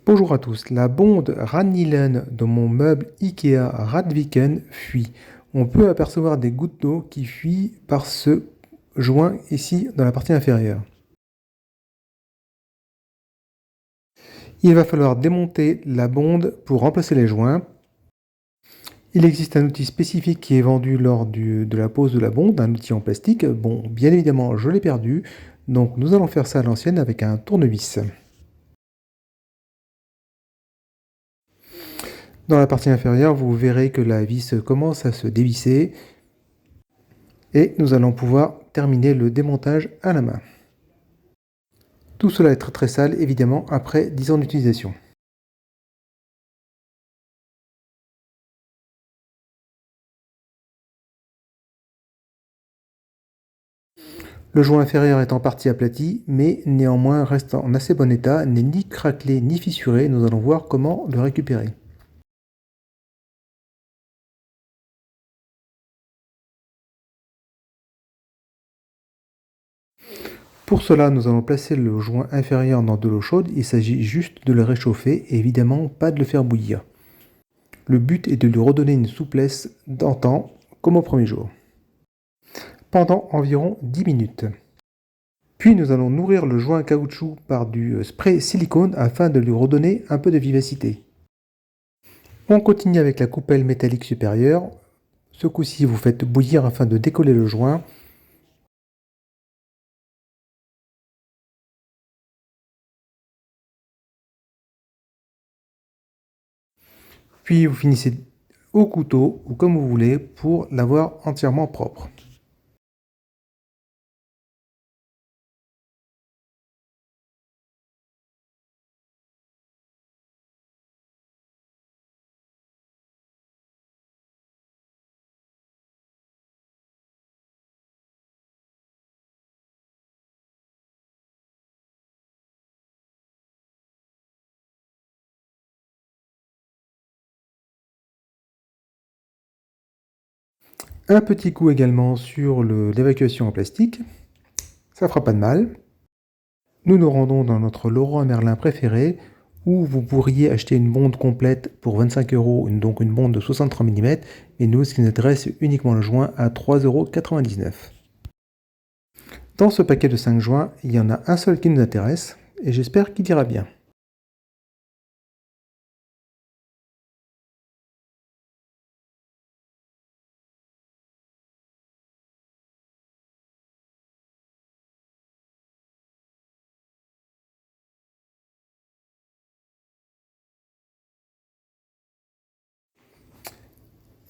Bonjour à tous, la bonde Ranilen de mon meuble Ikea Radviken fuit. On peut apercevoir des gouttes d'eau qui fuient par ce joint ici dans la partie inférieure. Il va falloir démonter la bonde pour remplacer les joints. Il existe un outil spécifique qui est vendu lors de la pose de la bonde, un outil en plastique. Bon, bien évidemment, je l'ai perdu, donc nous allons faire ça à l'ancienne avec un tournevis. Dans la partie inférieure, vous verrez que la vis commence à se dévisser et nous allons pouvoir terminer le démontage à la main. Tout cela est très sale, évidemment, après 10 ans d'utilisation. Le joint inférieur est en partie aplati, mais néanmoins reste en assez bon état, n'est ni craquelé ni fissuré. Nous allons voir comment le récupérer. Pour cela, nous allons placer le joint inférieur dans de l'eau chaude. Il s'agit juste de le réchauffer et évidemment pas de le faire bouillir. Le but est de lui redonner une souplesse d'antan, comme au premier jour, pendant environ 10 minutes. Puis nous allons nourrir le joint caoutchouc par du spray silicone afin de lui redonner un peu de vivacité. On continue avec la coupelle métallique supérieure. Ce coup-ci, vous faites bouillir afin de décoller le joint. Puis vous finissez au couteau ou comme vous voulez pour l'avoir entièrement propre. Un petit coup également sur l'évacuation en plastique. Ça fera pas de mal. Nous nous rendons dans notre Leroy Merlin préféré où vous pourriez acheter une bonde complète pour 25 €, donc une bonde de 63 mm, et nous, ce qui nous intéresse, uniquement le joint à 3,99 €. Dans ce paquet de 5 joints, il y en a un seul qui nous intéresse, et j'espère qu'il ira bien.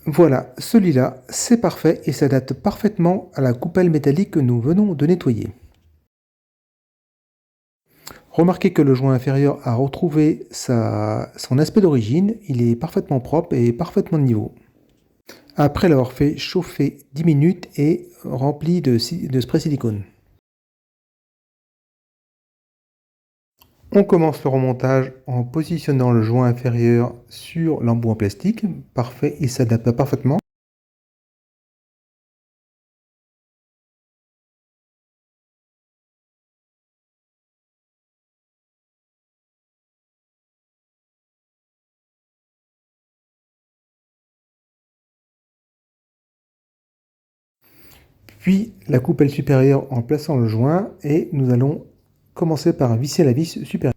Voilà, celui-là, c'est parfait et s'adapte parfaitement à la coupelle métallique que nous venons de nettoyer. Remarquez que le joint inférieur a retrouvé son aspect d'origine, il est parfaitement propre et parfaitement de niveau. Après l'avoir fait chauffer 10 minutes et rempli de spray silicone. On commence le remontage en positionnant le joint inférieur sur l'embout en plastique. Parfait, il s'adapte parfaitement. Puis la coupelle supérieure en plaçant le joint et nous allons commencer par visser la vis supérieure.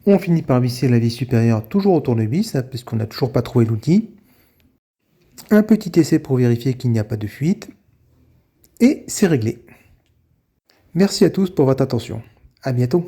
On finit par visser la vis supérieure toujours au tournevis, puisqu'on n'a toujours pas trouvé l'outil. Un petit essai pour vérifier qu'il n'y a pas de fuite. Et c'est réglé. Merci à tous pour votre attention. À bientôt.